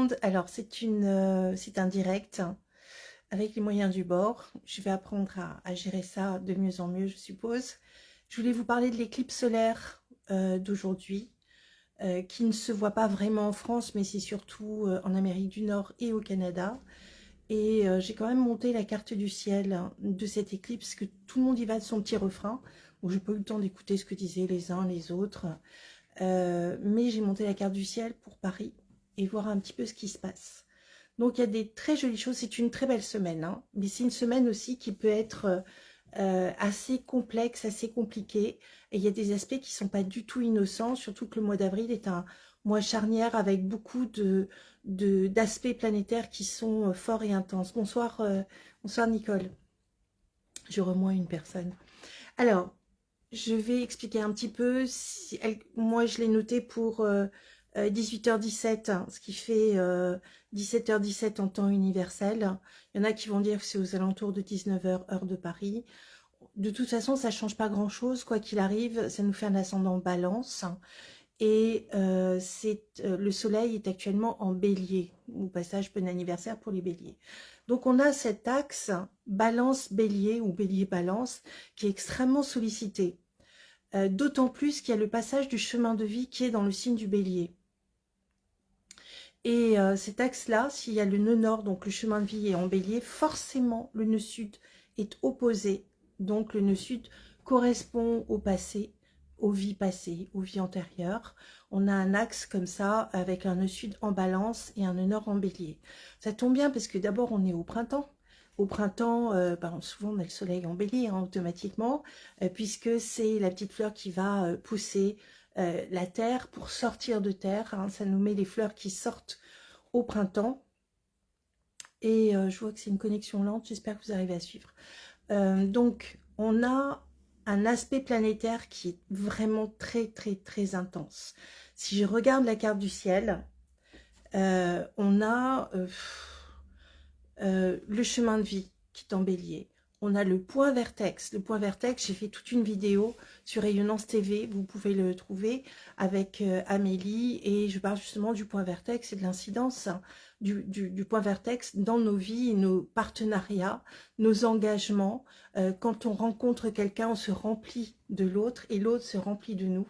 monde, alors c'est un direct avec les moyens du bord. Je vais apprendre à gérer ça de mieux en mieux, je suppose. Je voulais vous parler de l'éclipse solaire d'aujourd'hui, qui ne se voit pas vraiment en France, mais c'est surtout en Amérique du Nord et au Canada. Et j'ai quand même monté la carte du ciel de cette éclipse, que tout le monde y va de son petit refrain. Donc j'ai pas eu le temps d'écouter ce que disaient les uns les autres. Mais j'ai monté la carte du ciel pour Paris et voir un petit peu ce qui se passe. Donc il y a des très jolies choses, c'est une très belle semaine, hein, mais c'est une semaine aussi qui peut être assez complexe, assez compliquée, et il y a des aspects qui ne sont pas du tout innocents, surtout que le mois d'avril est un mois charnière avec beaucoup d'aspects planétaires qui sont forts et intenses. Bonsoir, bonsoir Nicole, je remoins une personne. Alors, je vais expliquer un petit peu. Moi, je l'ai noté pour 18h17, hein, ce qui fait 17h17 en temps universel. Il y en a qui vont dire que c'est aux alentours de 19h, heure de Paris. De toute façon, ça ne change pas grand-chose. Quoi qu'il arrive, ça nous fait un ascendant balance. Et le soleil est actuellement en bélier. Au passage, bon anniversaire pour les béliers. Donc on a cet axe balance-bélier ou bélier-balance qui est extrêmement sollicité. D'autant plus qu'il y a le passage du chemin de vie qui est dans le signe du bélier. Et cet axe-là, s'il y a le nœud nord, donc le chemin de vie est en bélier, forcément le nœud sud est opposé. Donc le nœud sud correspond au passé, aux vies passées, aux vies antérieures. On a un axe comme ça avec un nœud sud en balance et un nœud nord en bélier. Ça tombe bien parce que d'abord on est au printemps. Au printemps, souvent on a le soleil en bélier hein, automatiquement, puisque c'est la petite fleur qui va pousser la terre pour sortir de terre. Hein, ça nous met les fleurs qui sortent au printemps. Et je vois que c'est une connexion lente, j'espère que vous arrivez à suivre. Donc, on a un aspect planétaire qui est vraiment très, très, très intense. Si je regarde la carte du ciel, on a le chemin de vie qui est en bélier. On a le point vertex. Le point vertex, j'ai fait toute une vidéo sur Rayonnance TV, vous pouvez le trouver avec Amélie, et je parle justement du point vertex et de l'incidence du point vertex dans nos vies, nos partenariats, nos engagements. Quand on rencontre quelqu'un, on se remplit de l'autre et l'autre se remplit de nous.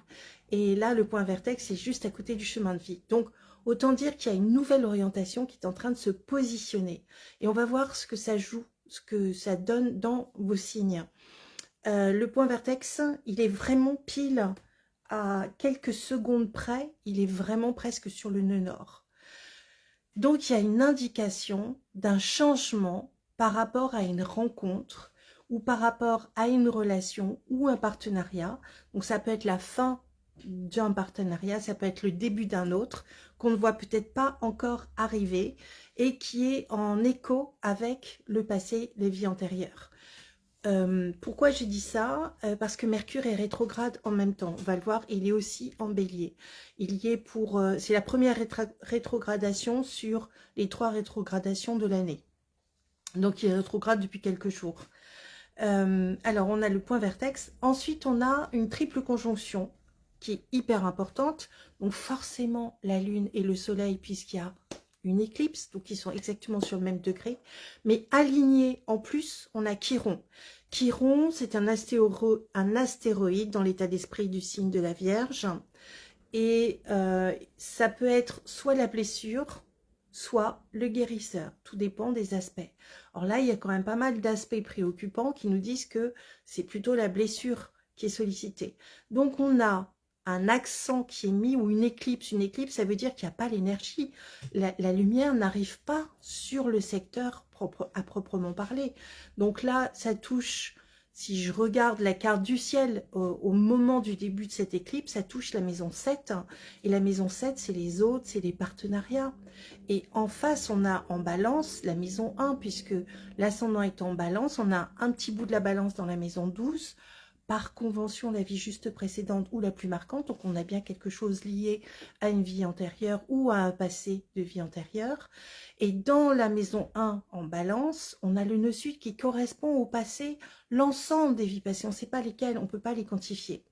Et là, le point vertex est juste à côté du chemin de vie. Donc, autant dire qu'il y a une nouvelle orientation qui est en train de se positionner. Et on va voir ce que ça joue, ce que ça donne dans vos signes. Le point vertex, il est vraiment pile à quelques secondes près. Il est vraiment presque sur le nœud nord. Donc, il y a une indication d'un changement par rapport à une rencontre ou par rapport à une relation ou un partenariat. Donc, ça peut être la fin d'un partenariat, ça peut être le début d'un autre qu'on ne voit peut-être pas encore arriver et qui est en écho avec le passé, les vies antérieures. Pourquoi j'ai dit ça? Parce que Mercure est rétrograde en même temps. On va le voir, il est aussi en bélier. Il y est pour... c'est la première rétrogradation sur les 3 rétrogradations de l'année. Donc il est rétrograde depuis quelques jours. Alors on a le point vertex. Ensuite on a une triple conjonction qui est hyper importante. Donc forcément la lune et le soleil, puisqu'il y a une éclipse, donc ils sont exactement sur le même degré, mais alignés en plus, on a Chiron. Chiron, c'est un astéroïde dans l'état d'esprit du signe de la Vierge, et ça peut être soit la blessure, soit le guérisseur, tout dépend des aspects. Alors là, il y a quand même pas mal d'aspects préoccupants qui nous disent que c'est plutôt la blessure qui est sollicitée. Donc on a un accent qui est mis, ou une éclipse, ça veut dire qu'il n'y a pas l'énergie. La lumière n'arrive pas sur le secteur à proprement parler. Donc là, ça touche, si je regarde la carte du ciel au moment du début de cette éclipse, ça touche la maison 7. Et la maison 7, c'est les autres, c'est les partenariats. Et en face, on a en balance la maison 1, puisque l'ascendant est en balance. On a un petit bout de la balance dans la maison 12. Par convention, la vie juste précédente ou la plus marquante. Donc, on a bien quelque chose lié à une vie antérieure ou à un passé de vie antérieure. Et dans la maison 1 en balance, on a le nœud sud qui correspond au passé, l'ensemble des vies passées. On ne sait pas lesquelles, on ne peut pas les quantifier.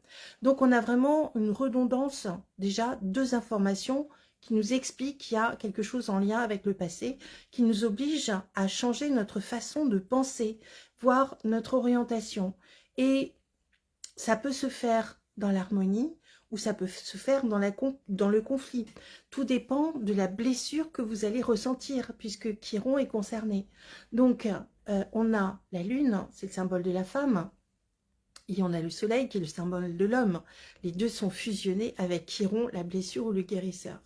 Donc, on a vraiment une redondance, déjà, 2 informations qui nous explique qu'il y a quelque chose en lien avec le passé, qui nous oblige à changer notre façon de penser, voire notre orientation. Et ça peut se faire dans l'harmonie ou ça peut se faire dans le conflit. Tout dépend de la blessure que vous allez ressentir, puisque Chiron est concerné. Donc, on a la lune, c'est le symbole de la femme, et on a le soleil qui est le symbole de l'homme. Les deux sont fusionnés avec Chiron, la blessure ou le guérisseur.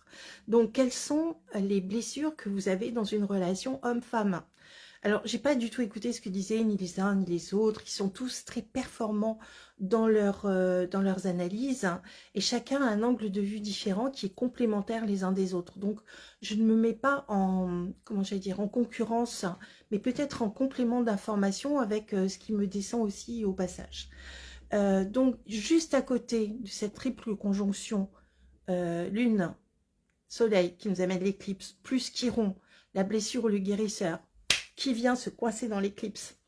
Donc, quelles sont les blessures que vous avez dans une relation homme-femme? Alors, j'ai pas du tout écouté ce que disaient ni les uns ni les autres. Ils sont tous très performants dans leurs analyses, hein, et chacun a un angle de vue différent qui est complémentaire les uns des autres. Donc, je ne me mets pas en, comment j'allais dire, en concurrence, mais peut-être en complément d'information avec ce qui me descend aussi au passage. Donc, juste à côté de cette triple conjonction Lune, Soleil qui nous amène l'éclipse, plus Chiron, la blessure ou le guérisseur, qui vient se coincer dans l'éclipse.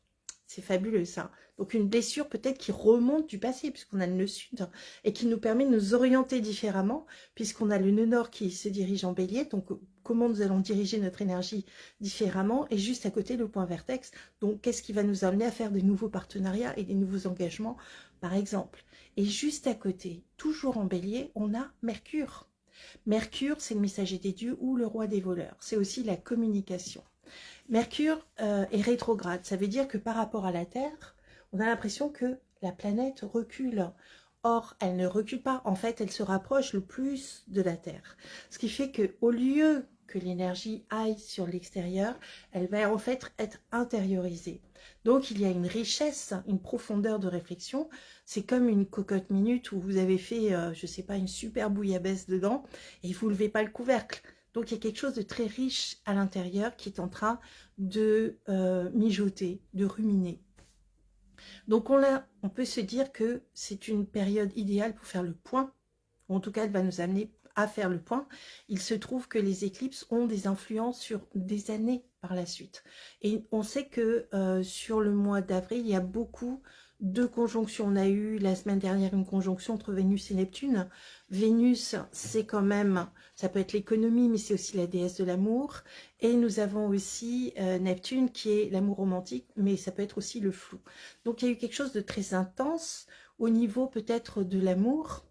C'est fabuleux ça. Donc une blessure peut-être qui remonte du passé, puisqu'on a le nœud sud, et qui nous permet de nous orienter différemment, puisqu'on a le nœud nord qui se dirige en bélier, donc comment nous allons diriger notre énergie différemment, et juste à côté le point vertex, donc qu'est-ce qui va nous amener à faire de nouveaux partenariats et des nouveaux engagements, par exemple. Et juste à côté, toujours en bélier, on a Mercure. Mercure, c'est le messager des dieux ou le roi des voleurs. C'est aussi la communication. Mercure est rétrograde. Ça veut dire que par rapport à la Terre, on a l'impression que la planète recule. Or, elle ne recule pas. En fait, elle se rapproche le plus de la Terre. Ce qui fait qu'au lieu que l'énergie aille sur l'extérieur, elle va en fait être intériorisée. Donc, il y a une richesse, une profondeur de réflexion. C'est comme une cocotte minute où vous avez fait, je ne sais pas, une super bouillabaisse dedans et vous ne levez pas le couvercle. Donc, il y a quelque chose de très riche à l'intérieur qui est en train de mijoter, de ruminer. Donc, on peut se dire que c'est une période idéale pour faire le point. En tout cas, elle va nous amener à faire le point. Il se trouve que les éclipses ont des influences sur des années par la suite. Et on sait que sur le mois d'avril, il y a beaucoup de conjonctions. On a eu la semaine dernière une conjonction entre Vénus et Neptune. Vénus, c'est quand même, ça peut être l'économie, mais c'est aussi la déesse de l'amour. Et nous avons aussi Neptune qui est l'amour romantique, mais ça peut être aussi le flou. Donc il y a eu quelque chose de très intense au niveau peut-être de l'amour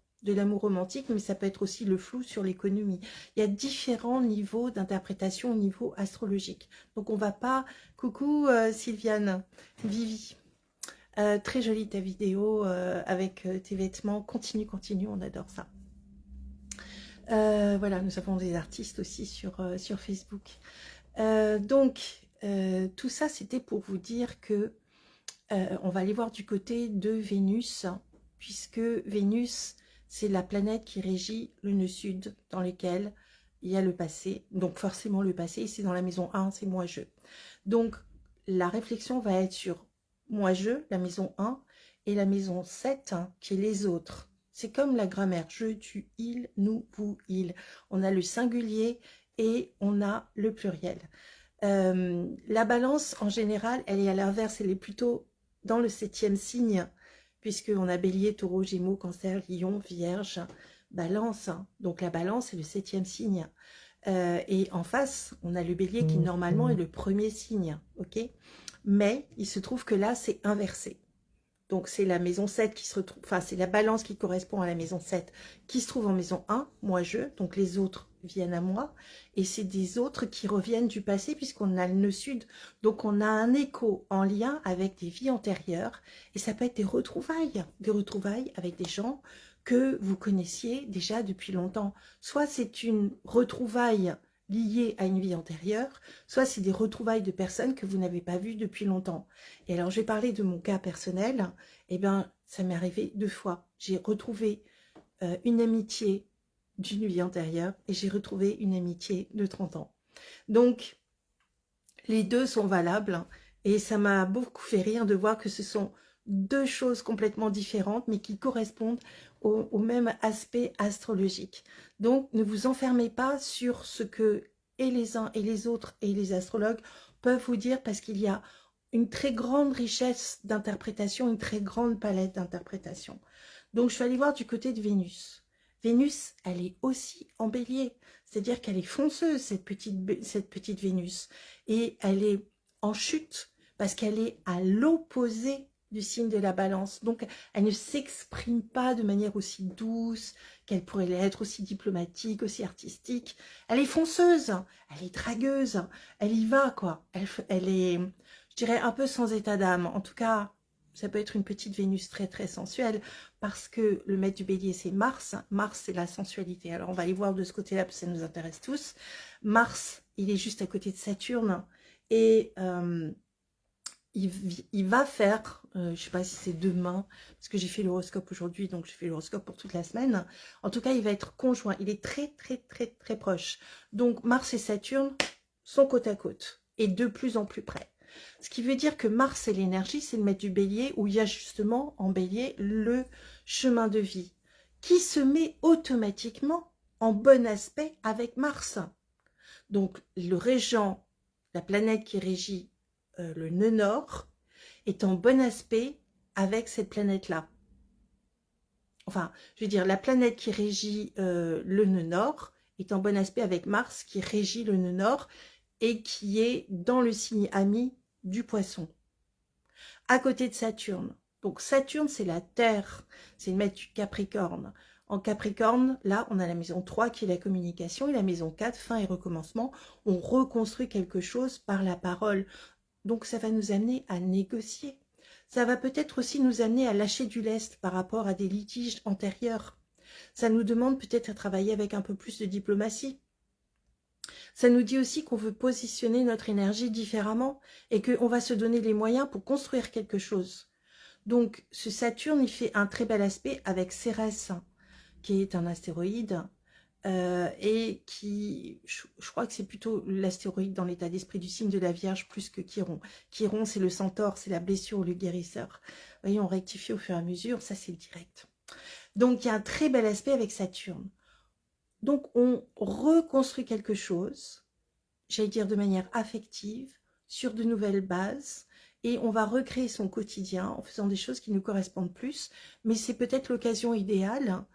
romantique, mais ça peut être aussi le flou sur l'économie. Il y a différents niveaux d'interprétation au niveau astrologique. Donc on va pas... Coucou Sylviane, Vivi. Très jolie ta vidéo avec tes vêtements. Continue, continue, on adore ça. Voilà, nous avons des artistes aussi sur Facebook. Donc, tout ça, c'était pour vous dire que on va aller voir du côté de Vénus, puisque Vénus, c'est la planète qui régit le nœud sud, dans lequel il y a le passé. Donc forcément le passé, c'est dans la maison 1, c'est moi-je. Donc la réflexion va être sur moi-je, la maison 1, et la maison 7, hein, qui est les autres. C'est comme la grammaire, je, tu, il, nous, vous, il. On a le singulier et on a le pluriel. La balance, en général, elle est à l'inverse, elle est plutôt dans le 7e signe, puisqu'on a bélier, taureau, gémeaux, cancer, lion, vierge, balance. Donc la balance, c'est le 7e signe. Et en face, on a le bélier qui normalement est le 1er signe. Ok, mais il se trouve que là, c'est inversé. Donc c'est la maison 7 qui se retrouve, enfin c'est la balance qui correspond à la maison 7 qui se trouve en maison 1, moi-je, donc les autres viennent à moi, et c'est des autres qui reviennent du passé puisqu'on a le nœud sud, donc on a un écho en lien avec des vies antérieures, et ça peut être des retrouvailles avec des gens que vous connaissiez déjà depuis longtemps. Soit c'est une retrouvaille liées à une vie antérieure, soit c'est des retrouvailles de personnes que vous n'avez pas vues depuis longtemps. Et alors, je vais parler de mon cas personnel. Eh bien, ça m'est arrivé 2 fois. J'ai retrouvé une amitié d'une vie antérieure et j'ai retrouvé une amitié de 30 ans. Donc, les deux sont valables et ça m'a beaucoup fait rire de voir que ce sont 2 choses complètement différentes mais qui correspondent au même aspect astrologique. Donc, ne vous enfermez pas sur ce que et les uns et les autres et les astrologues peuvent vous dire parce qu'il y a une très grande richesse d'interprétation, une très grande palette d'interprétation. Donc, je vais aller voir du côté de Vénus. Vénus, elle est aussi en bélier. C'est-à-dire qu'elle est fonceuse, cette petite Vénus. Et elle est en chute parce qu'elle est à l'opposé du signe de la balance. Donc, elle ne s'exprime pas de manière aussi douce qu'elle pourrait l'être, aussi diplomatique, aussi artistique. Elle est fonceuse, elle est dragueuse, elle y va, quoi. Elle est, je dirais, un peu sans état d'âme. En tout cas, ça peut être une petite Vénus très, très sensuelle parce que le maître du bélier, c'est Mars. Mars, c'est la sensualité. Alors, on va aller voir de ce côté-là parce que ça nous intéresse tous. Mars, il est juste à côté de Saturne et il va faire, je ne sais pas si c'est demain, parce que j'ai fait l'horoscope aujourd'hui, donc j'ai fait l'horoscope pour toute la semaine. En tout cas, il va être conjoint. Il est très, très, très, très proche. Donc, Mars et Saturne sont côte à côte et de plus en plus près. Ce qui veut dire que Mars, c'est l'énergie, c'est le maître du bélier, où il y a justement en bélier le chemin de vie, qui se met automatiquement en bon aspect avec Mars. Donc, le régent, la planète qui régit le nœud nord, est en bon aspect avec cette planète-là. Enfin, je veux dire, la planète qui régit le nœud nord est en bon aspect avec Mars qui régit le nœud nord et qui est dans le signe ami du poisson, à côté de Saturne. Donc Saturne, c'est la Terre, c'est le maître du Capricorne. En Capricorne, là, on a la maison 3 qui est la communication et la maison 4, fin et recommencement. On reconstruit quelque chose par la parole. Donc ça va nous amener à négocier. Ça va peut-être aussi nous amener à lâcher du lest par rapport à des litiges antérieurs. Ça nous demande peut-être à travailler avec un peu plus de diplomatie. Ça nous dit aussi qu'on veut positionner notre énergie différemment et qu'on va se donner les moyens pour construire quelque chose. Donc ce Saturne, il fait un très bel aspect avec Cérès, qui est un astéroïde, et qui, je crois que c'est plutôt l'astéroïde dans l'état d'esprit du signe de la Vierge plus que Chiron. Chiron, c'est le centaure, c'est la blessure, le guérisseur. Vous voyez, on rectifie au fur et à mesure, ça c'est le direct. Donc il y a un très bel aspect avec Saturne. Donc on reconstruit quelque chose, j'allais dire de manière affective, sur de nouvelles bases, et on va recréer son quotidien en faisant des choses qui nous correspondent plus, mais c'est peut-être l'occasion idéale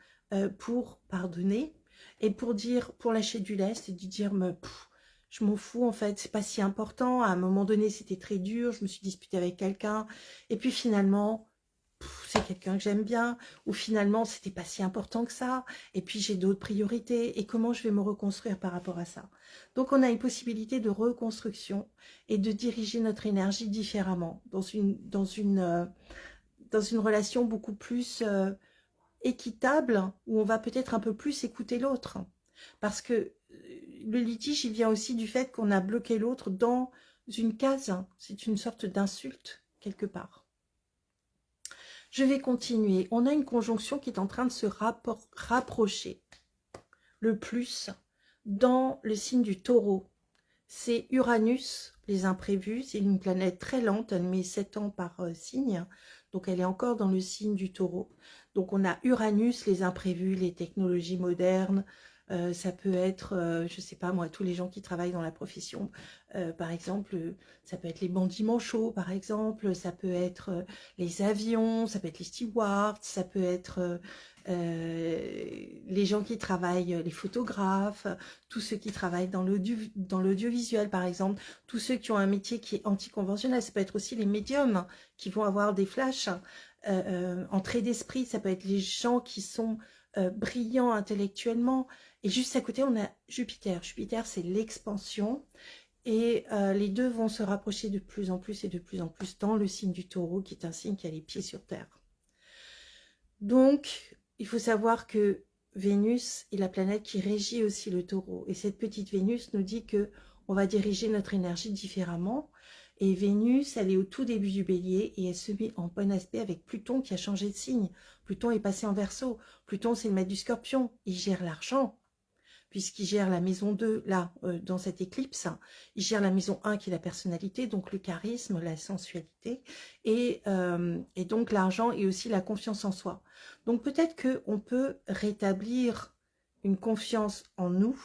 pour pardonner, et pour dire, pour lâcher du lest et de dire, je m'en fous en fait, c'est pas si important, à un moment donné c'était très dur, je me suis disputée avec quelqu'un, et puis finalement, c'est quelqu'un que j'aime bien, ou finalement c'était pas si important que ça, et puis j'ai d'autres priorités, et comment je vais me reconstruire par rapport à ça. Donc on a une possibilité de reconstruction et de diriger notre énergie différemment, dans une relation beaucoup plus équitable, où on va peut-être un peu plus écouter l'autre. Parce que le litige, il vient aussi du fait qu'on a bloqué l'autre dans une case. C'est une sorte d'insulte, quelque part. Je vais continuer. On a une conjonction qui est en train de se rapprocher le plus dans le signe du Taureau. C'est Uranus, les imprévus. C'est une planète très lente, elle met 7 ans par signe. Donc elle est encore dans le signe du Taureau. Donc on a Uranus, les imprévus, les technologies modernes. Ça peut être, je ne sais pas moi, tous les gens qui travaillent dans la profession. Par exemple, ça peut être les bandits manchots, par exemple. Ça peut être les avions, ça peut être les stewards, ça peut être les gens qui travaillent, les photographes, tous ceux qui travaillent dans l'audiovisuel, par exemple. Tous ceux qui ont un métier qui est anticonventionnel. Ça peut être aussi les médiums qui vont avoir des flashs. Entrée d'esprit, ça peut être les gens qui sont brillants intellectuellement. Et juste à côté, on a Jupiter. Jupiter, c'est l'expansion. Et les deux vont se rapprocher de plus en plus et de plus en plus dans le signe du Taureau, qui est un signe qui a les pieds sur terre. Donc, il faut savoir que Vénus est la planète qui régit aussi le Taureau. Et cette petite Vénus nous dit que on va diriger notre énergie différemment. Et Vénus, elle est au tout début du Bélier et elle se met en bon aspect avec Pluton qui a changé de signe. Pluton est passé en Verseau. Pluton, c'est le maître du Scorpion. Il gère l'argent, puisqu'il gère la maison 2, là, dans cette éclipse. Il gère la maison 1, qui est la personnalité, donc le charisme, la sensualité, et donc l'argent et aussi la confiance en soi. Donc peut-être qu'on peut rétablir une confiance en nous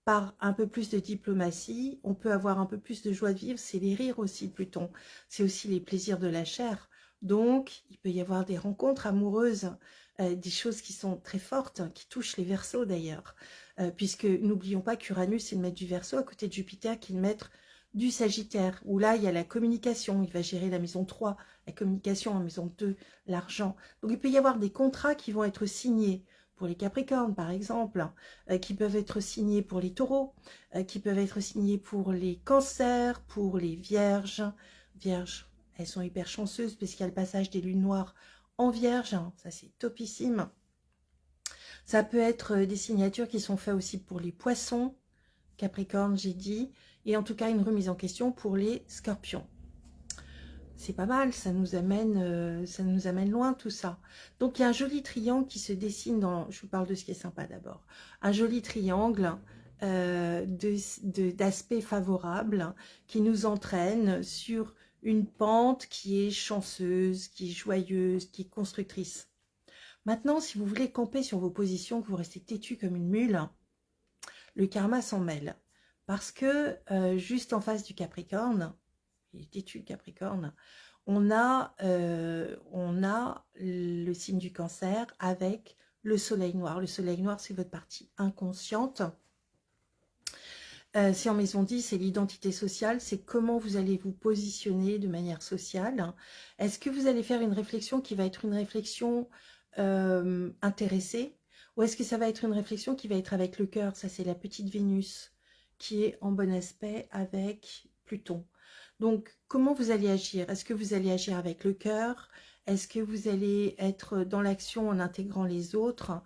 par un peu plus de diplomatie. On peut avoir un peu plus de joie de vivre, c'est les rires aussi, Pluton. C'est aussi les plaisirs de la chair. Donc, il peut y avoir des rencontres amoureuses des choses qui sont très fortes, hein, qui touchent les Verseaux d'ailleurs, puisque n'oublions pas qu'Uranus est le maître du Verseau à côté de Jupiter qui est le maître du Sagittaire, où là il y a la communication, il va gérer la maison 3, la communication, la maison 2, l'argent. Donc il peut y avoir des contrats qui vont être signés pour les Capricornes par exemple, qui peuvent être signés pour les Taureaux, qui peuvent être signés pour les Cancers, pour les Vierges. Vierges, elles sont hyper chanceuses parce qu'il y a le passage des lunes noires en Vierge, hein, ça c'est topissime. Ça peut être des signatures qui sont faites aussi pour les Poissons, Capricorne j'ai dit, et en tout cas une remise en question pour les Scorpions. C'est pas mal, ça nous amène loin tout ça. Donc il y a un joli triangle qui se dessine dans, je vous parle de ce qui est sympa d'abord, un joli triangle d'aspect favorable qui nous entraîne sur une pente qui est chanceuse, qui est joyeuse, qui est constructrice. Maintenant, si vous voulez camper sur vos positions, que vous restez têtu comme une mule, le karma s'en mêle. Parce que juste en face du Capricorne, il est têtu le Capricorne, on a le signe du Cancer avec le soleil noir. Le soleil noir, c'est votre partie inconsciente. C'est en maison 10, c'est l'identité sociale, c'est comment vous allez vous positionner de manière sociale. Est-ce que vous allez faire une réflexion qui va être une réflexion intéressée, ou est-ce que ça va être une réflexion qui va être avec le cœur? Ça, c'est la petite Vénus qui est en bon aspect avec Pluton. Donc, comment vous allez agir? Est-ce que vous allez agir avec le cœur? Est-ce que vous allez être dans l'action en intégrant les autres,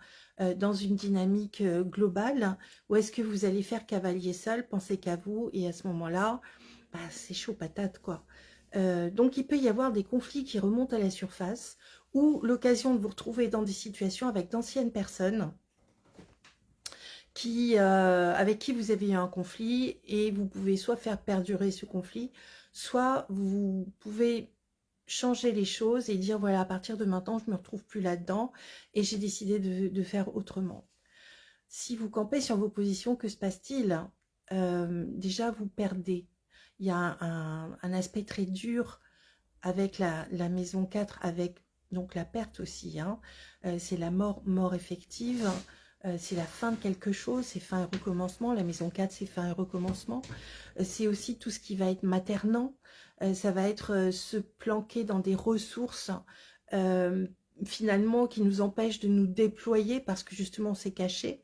dans une dynamique globale? Ou est-ce que vous allez faire cavalier seul, penser qu'à vous, et à ce moment-là, bah, c'est chaud patate, quoi. Donc, il peut y avoir des conflits qui remontent à la surface, ou l'occasion de vous retrouver dans des situations avec d'anciennes personnes avec qui vous avez eu un conflit, et vous pouvez soit faire perdurer ce conflit, soit vous pouvez changer les choses et dire voilà, à partir de maintenant, je ne me retrouve plus là-dedans et j'ai décidé de faire autrement. Si vous campez sur vos positions, que se passe-t-il? Déjà, vous perdez. Il y a un aspect très dur avec la maison 4, avec donc la perte aussi, hein. C'est la mort effective, c'est la fin de quelque chose, c'est fin et recommencement. La maison 4, c'est fin et recommencement. C'est aussi tout ce qui va être maternant, ça va être se planquer dans des ressources finalement qui nous empêchent de nous déployer parce que justement c'est caché.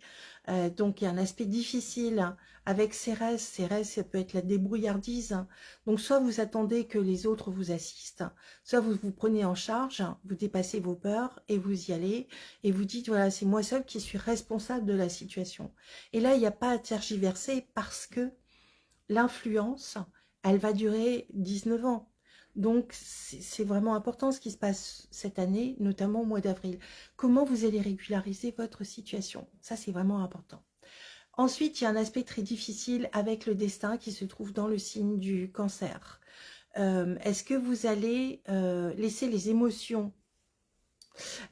Donc il y a un aspect difficile avec Cérès. Cérès, ça peut être la débrouillardise. Donc soit vous attendez que les autres vous assistent, soit vous vous prenez en charge, vous dépassez vos peurs et vous y allez et vous dites voilà, c'est moi seul qui suis responsable de la situation. Et là, il n'y a pas à tergiverser parce que l'influence, elle va durer 19 ans. Donc, c'est vraiment important ce qui se passe cette année, notamment au mois d'avril. Comment vous allez régulariser votre situation? Ça, c'est vraiment important. Ensuite, il y a un aspect très difficile avec le destin qui se trouve dans le signe du Cancer. Est-ce que vous allez laisser les émotions,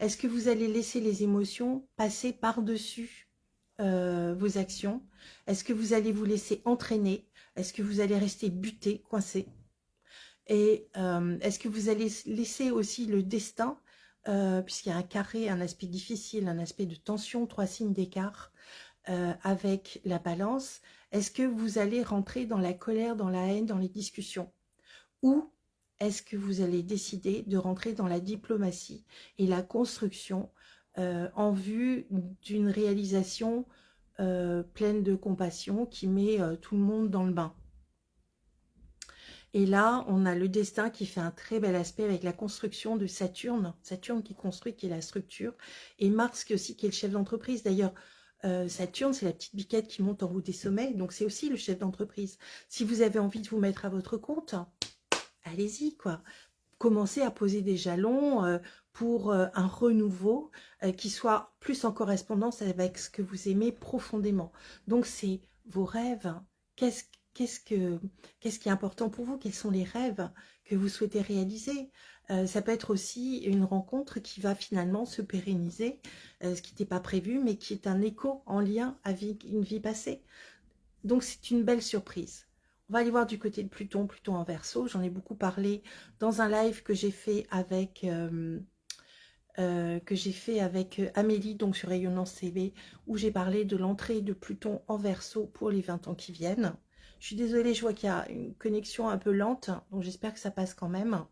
est-ce que vous allez laisser les émotions passer par-dessus vos actions? Est-ce que vous allez vous laisser entraîner? Est-ce que vous allez rester buté, coincé? Et est-ce que vous allez laisser aussi le destin, puisqu'il y a un carré, un aspect difficile, un aspect de tension, 3 signes d'écart avec la balance, est-ce que vous allez rentrer dans la colère, dans la haine, dans les discussions? Ou est-ce que vous allez décider de rentrer dans la diplomatie et la construction en vue d'une réalisation pleine de compassion qui met tout le monde dans le bain? Et là, on a le destin qui fait un très bel aspect avec la construction de Saturne. Saturne qui construit, qui est la structure. Et Mars qui aussi qui est le chef d'entreprise. D'ailleurs, Saturne, c'est la petite biquette qui monte en haut des sommets. Donc, c'est aussi le chef d'entreprise. Si vous avez envie de vous mettre à votre compte, allez-y, quoi. Commencez à poser des jalons pour un renouveau qui soit plus en correspondance avec ce que vous aimez profondément. Donc, c'est vos rêves. Qu'est-ce qui est important pour vous? Quels sont les rêves que vous souhaitez réaliser? Ça peut être aussi une rencontre qui va finalement se pérenniser, ce qui n'était pas prévu, mais qui est un écho en lien avec une vie passée. Donc, c'est une belle surprise. On va aller voir du côté de Pluton, Pluton en Verseau. J'en ai beaucoup parlé dans un live que j'ai fait avec que j'ai fait avec Amélie, donc sur Rayonnance TV, où j'ai parlé de l'entrée de Pluton en Verseau pour les 20 ans qui viennent. Je suis désolée, je vois qu'il y a une connexion un peu lente, donc j'espère que ça passe quand même.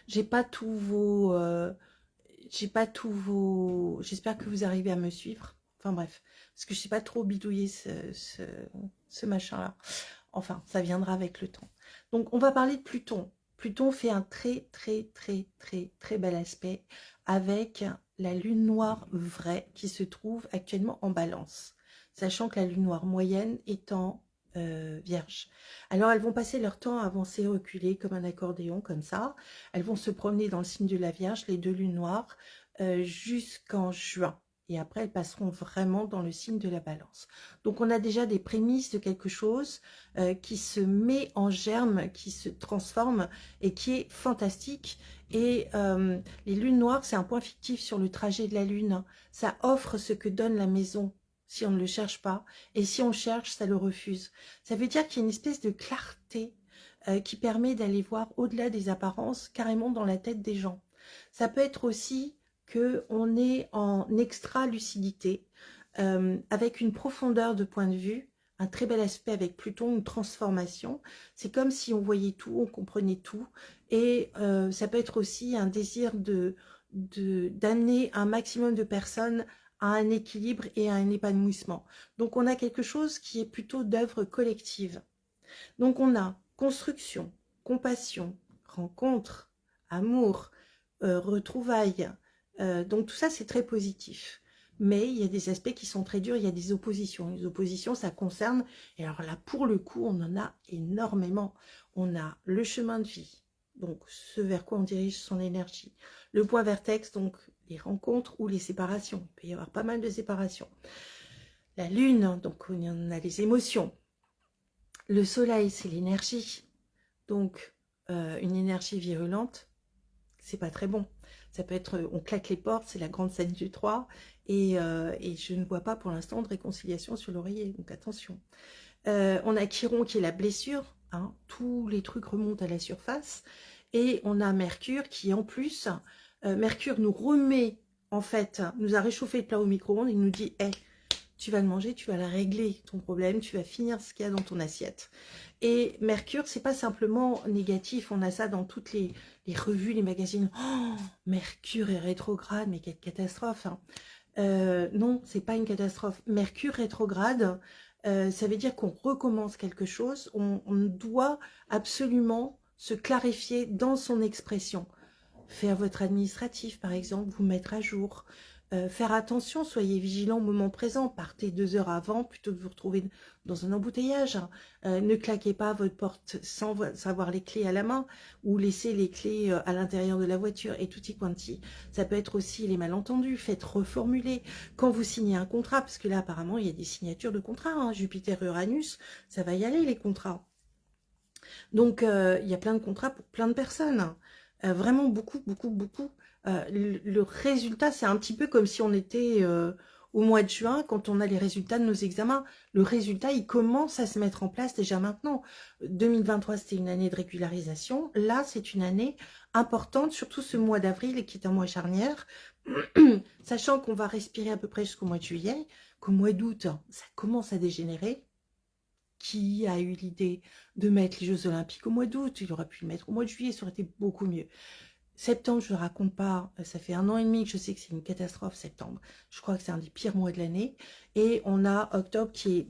J'ai pas tous vos... J'espère que vous arrivez à me suivre. Enfin bref, parce que je sais pas trop bidouiller ce machin-là. Enfin, ça viendra avec le temps. Donc, on va parler de Pluton. Pluton fait un très, très, très, très, très bel aspect avec la lune noire vraie qui se trouve actuellement en Balance, sachant que la lune noire moyenne est en Vierge. Alors, elles vont passer leur temps à avancer, reculer comme un accordéon, comme ça. Elles vont se promener dans le signe de la Vierge, les deux lunes noires, jusqu'en juin. Et après, elles passeront vraiment dans le signe de la Balance. Donc, on a déjà des prémices de quelque chose qui se met en germe, qui se transforme et qui est fantastique. Et les lunes noires, c'est un point fictif sur le trajet de la lune. Ça offre ce que donne la maison si on ne le cherche pas. Et si on cherche, ça le refuse. Ça veut dire qu'il y a une espèce de clarté qui permet d'aller voir au-delà des apparences, carrément dans la tête des gens. Ça peut être aussi qu'on est en extra-lucidité, avec une profondeur de point de vue, un très bel aspect avec Pluton, une transformation. C'est comme si on voyait tout, on comprenait tout. Et ça peut être aussi un désir d'amener un maximum de personnes à un équilibre et à un épanouissement. Donc on a quelque chose qui est plutôt d'œuvre collective. Donc on a construction, compassion, rencontre, amour, retrouvailles. Donc tout ça c'est très positif. Mais il y a des aspects qui sont très durs, il y a des oppositions. Les oppositions, ça concerne, et alors là, pour le coup, on en a énormément. On a le chemin de vie, donc ce vers quoi on dirige son énergie. Le point vertex, donc les rencontres ou les séparations. Il peut y avoir pas mal de séparations. La lune, donc on a les émotions. Le soleil, c'est l'énergie. Donc, une énergie virulente, c'est pas très bon. Ça peut être, on claque les portes, c'est la grande scène du 3, et je ne vois pas pour l'instant de réconciliation sur l'oreiller, donc attention. On a Chiron qui est la blessure, hein, tous les trucs remontent à la surface, et on a Mercure qui en plus, Mercure nous remet, en fait, nous a réchauffé le plat au micro-ondes, il nous dit, hey, tu vas le manger, tu vas la régler ton problème, tu vas finir ce qu'il y a dans ton assiette. Et Mercure, c'est pas simplement négatif, on a ça dans toutes les revues, les magazines. Oh, Mercure est rétrograde, mais quelle catastrophe, hein. Non, c'est pas une catastrophe. Mercure rétrograde, ça veut dire qu'on recommence quelque chose, on doit absolument se clarifier dans son expression. Faire votre administratif, par exemple, vous mettre à jour. Faire attention, soyez vigilant au moment présent. Partez 2 heures avant plutôt que de vous retrouver dans un embouteillage. Ne claquez pas votre porte sans savoir les clés à la main ou laissez les clés à l'intérieur de la voiture et tutti quanti. Ça peut être aussi les malentendus. Faites reformuler quand vous signez un contrat, parce que là, apparemment, il y a des signatures de contrats, hein. Jupiter-Uranus, ça va y aller, les contrats. Donc, il y a plein de contrats pour plein de personnes. Vraiment beaucoup, beaucoup, beaucoup. Le résultat, c'est un petit peu comme si on était au mois de juin, quand on a les résultats de nos examens. Le résultat, il commence à se mettre en place déjà maintenant. 2023, c'était une année de régularisation. Là, c'est une année importante, surtout ce mois d'avril, qui est un mois charnière. Sachant qu'on va respirer à peu près jusqu'au mois de juillet, qu'au mois d'août, ça commence à dégénérer. Qui a eu l'idée de mettre les Jeux Olympiques au mois d'août? Il aurait pu le mettre au mois de juillet, ça aurait été beaucoup mieux. Septembre, je ne raconte pas, ça fait 1 an et demi que je sais que c'est une catastrophe, septembre. Je crois que c'est un des pires mois de l'année. Et on a octobre qui est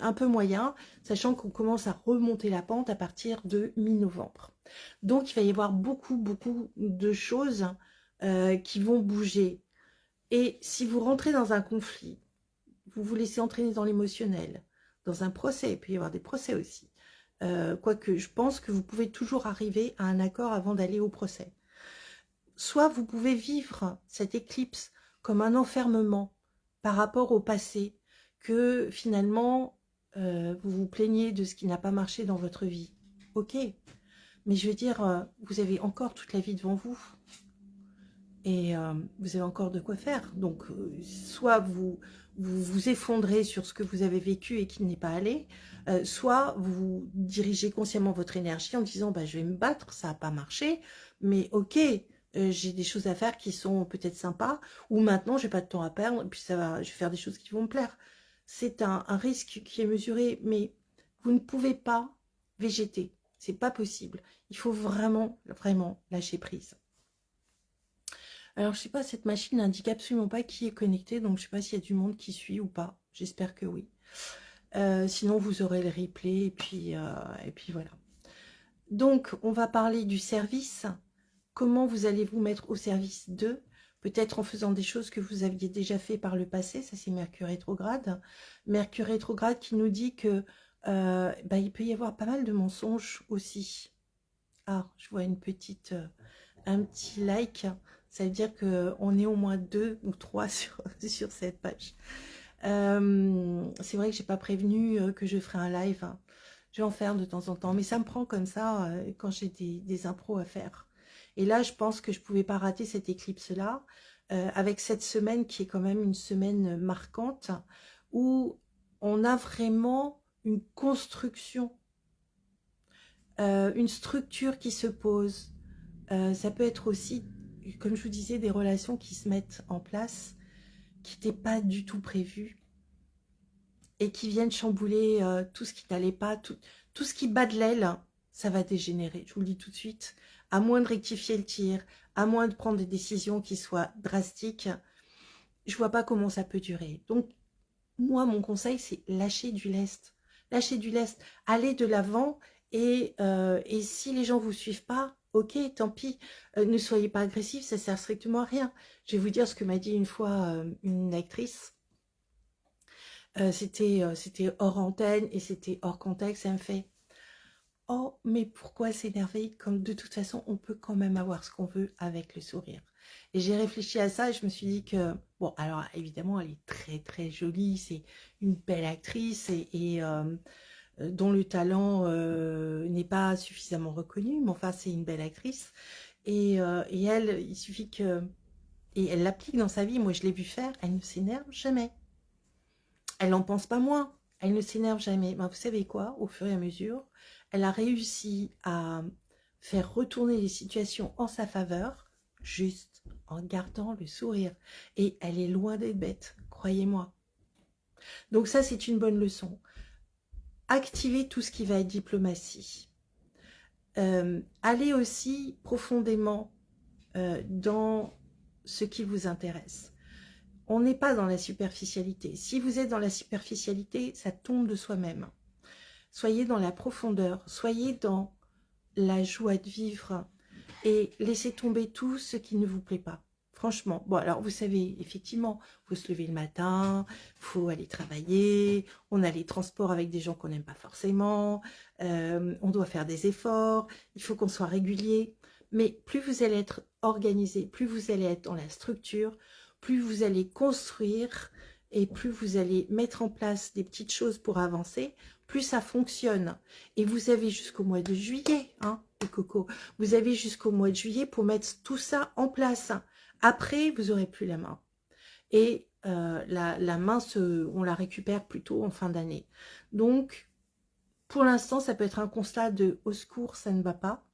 un peu moyen, sachant qu'on commence à remonter la pente à partir de mi-novembre. Donc, il va y avoir beaucoup, beaucoup de choses qui vont bouger. Et si vous rentrez dans un conflit, vous vous laissez entraîner dans l'émotionnel, dans un procès, il peut y avoir des procès aussi. Quoique, je pense que vous pouvez toujours arriver à un accord avant d'aller au procès. Soit vous pouvez vivre cette éclipse comme un enfermement par rapport au passé, que finalement, vous vous plaignez de ce qui n'a pas marché dans votre vie. Ok, mais je veux dire, vous avez encore toute la vie devant vous. Et vous avez encore de quoi faire. Donc, soit vous effondrez sur ce que vous avez vécu et qui n'est pas allé, soit vous dirigez consciemment votre énergie en disant bah, je vais me battre, ça n'a pas marché, mais ok, j'ai des choses à faire qui sont peut-être sympas, ou maintenant j'ai pas de temps à perdre, et puis je vais faire des choses qui vont me plaire. C'est un risque qui est mesuré, mais vous ne pouvez pas végéter. C'est pas possible. Il faut vraiment, vraiment lâcher prise. Alors, je sais pas, cette machine n'indique absolument pas qui est connecté, donc je sais pas s'il y a du monde qui suit ou pas. J'espère que oui. Sinon, vous aurez le replay, et puis voilà. Donc, on va parler du service. Comment vous allez vous mettre au service d'eux? Peut-être en faisant des choses que vous aviez déjà fait par le passé. Ça, c'est Mercure rétrograde. Mercure rétrograde qui nous dit que il peut y avoir pas mal de mensonges aussi. Ah, je vois un petit like. Ça veut dire qu'on est au moins 2 ou 3 sur cette page. C'est vrai que j'ai pas prévenu que je ferai un live. Hein. Je vais en faire de temps en temps, mais ça me prend comme ça quand j'ai des impros à faire. Et là, je pense que je pouvais pas rater cette éclipse-là, avec cette semaine qui est quand même une semaine marquante, où on a vraiment une construction, une structure qui se pose. Ça peut être aussi, comme je vous disais, des relations qui se mettent en place, qui n'étaient pas du tout prévues, et qui viennent chambouler tout ce qui n'allait pas, tout ce qui bat de l'aile, ça va dégénérer, je vous le dis tout de suite. À moins de rectifier le tir, à moins de prendre des décisions qui soient drastiques, je vois pas comment ça peut durer. Donc, moi, mon conseil, c'est lâcher du lest. Lâcher du lest, aller de l'avant, et si les gens vous suivent pas, ok, tant pis, ne soyez pas agressif, ça sert strictement à rien. Je vais vous dire ce que m'a dit une fois une actrice. C'était hors antenne et c'était hors contexte. Elle me fait: oh, mais pourquoi s'énerver, comme de toute façon on peut quand même avoir ce qu'on veut avec le sourire. Et j'ai réfléchi à ça et je me suis dit que, bon, alors évidemment elle est très très jolie, c'est une belle actrice et dont le talent n'est pas suffisamment reconnu, mais enfin c'est une belle actrice. Et elle, il suffit que... Et elle l'applique dans sa vie, moi je l'ai vu faire, elle ne s'énerve jamais. Elle n'en pense pas moins, elle ne s'énerve jamais. Ben, vous savez quoi, au fur et à mesure, elle a réussi à faire retourner les situations en sa faveur, juste en gardant le sourire. Et elle est loin d'être bête, croyez-moi. Donc ça, c'est une bonne leçon. Activez tout ce qui va être diplomatie. Allez aussi profondément dans ce qui vous intéresse. On n'est pas dans la superficialité. Si vous êtes dans la superficialité, ça tombe de soi-même. Soyez dans la profondeur, soyez dans la joie de vivre et laissez tomber tout ce qui ne vous plaît pas. Franchement, bon alors vous savez, effectivement, il faut se lever le matin, il faut aller travailler, on a les transports avec des gens qu'on n'aime pas forcément, on doit faire des efforts, il faut qu'on soit régulier. Mais plus vous allez être organisé, plus vous allez être dans la structure, plus vous allez construire et plus vous allez mettre en place des petites choses pour avancer, plus ça fonctionne. Et vous avez jusqu'au mois de juillet, hein, les cocos. Vous avez jusqu'au mois de juillet pour mettre tout ça en place. Après, vous n'aurez plus la main. Et la main, on la récupère plutôt en fin d'année. Donc, pour l'instant, ça peut être un constat de « au secours, ça ne va pas ».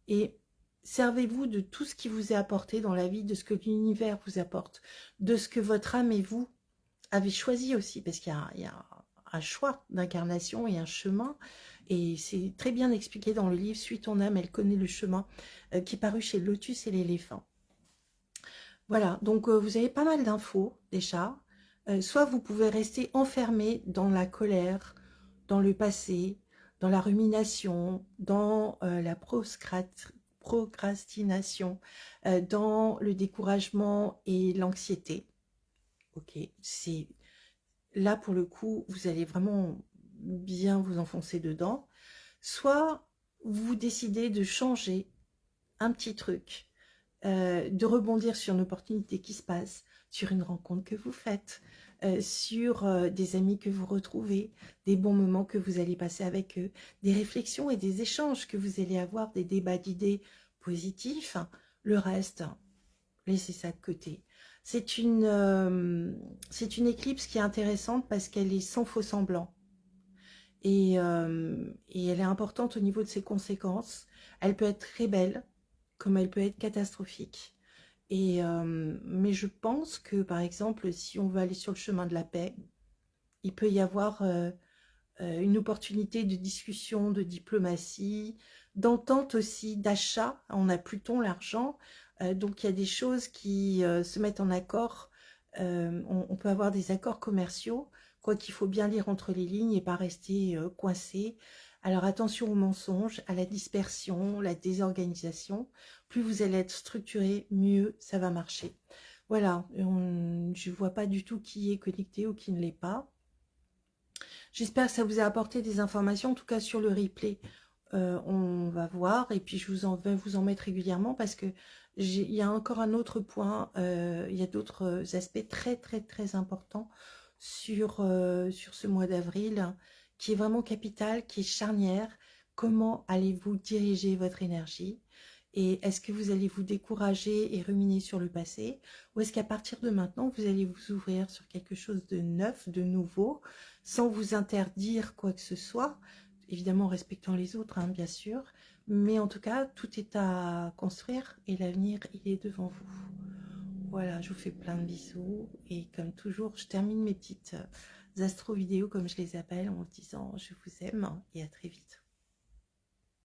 Et servez-vous de tout ce qui vous est apporté dans la vie, de ce que l'univers vous apporte, de ce que votre âme et vous avez choisi aussi, parce qu'il y a un choix d'incarnation et un chemin, et c'est très bien expliqué dans le livre « Suis ton âme, elle connaît le chemin qui est paru chez Lotus et l'éléphant. Voilà, donc vous avez pas mal d'infos déjà. Soit vous pouvez rester enfermé dans la colère, dans le passé, dans la rumination, dans la procrastination, dans le découragement et l'anxiété. Ok, c'est là pour le coup, vous allez vraiment bien vous enfoncer dedans. Soit vous décidez de changer un petit truc, de rebondir sur une opportunité qui se passe, sur une rencontre que vous faites, sur des amis que vous retrouvez, des bons moments que vous allez passer avec eux, des réflexions et des échanges que vous allez avoir, des débats d'idées positifs. Le reste, laissez ça de côté. C'est une éclipse qui est intéressante parce qu'elle est sans faux semblant. Et elle est importante au niveau de ses conséquences. Elle peut être très belle, comme elle peut être catastrophique. Et, mais je pense que, par exemple, si on veut aller sur le chemin de la paix, il peut y avoir une opportunité de discussion, de diplomatie, d'entente aussi, d'achat. On a Pluton, l'argent, donc il y a des choses qui se mettent en accord. On peut avoir des accords commerciaux, quoi qu'il faut bien lire entre les lignes et pas rester coincé. Alors attention aux mensonges, à la dispersion, la désorganisation. Plus vous allez être structuré, mieux ça va marcher. Voilà, je ne vois pas du tout qui est connecté ou qui ne l'est pas. J'espère que ça vous a apporté des informations, en tout cas sur le replay. On va voir et puis vais vous en mettre régulièrement parce que il y a encore un autre point, il y a d'autres aspects très très très importants sur ce mois d'avril qui est vraiment capital, qui est charnière. Comment allez-vous diriger votre énergie? Et est-ce que vous allez vous décourager et ruminer sur le passé? Ou est-ce qu'à partir de maintenant, vous allez vous ouvrir sur quelque chose de neuf, de nouveau, sans vous interdire quoi que ce soit? Évidemment en respectant les autres, hein, bien sûr. Mais en tout cas, tout est à construire et l'avenir, il est devant vous. Voilà, je vous fais plein de bisous. Et comme toujours, je termine mes petites astro vidéos, comme je les appelle, en vous disant je vous aime et à très vite.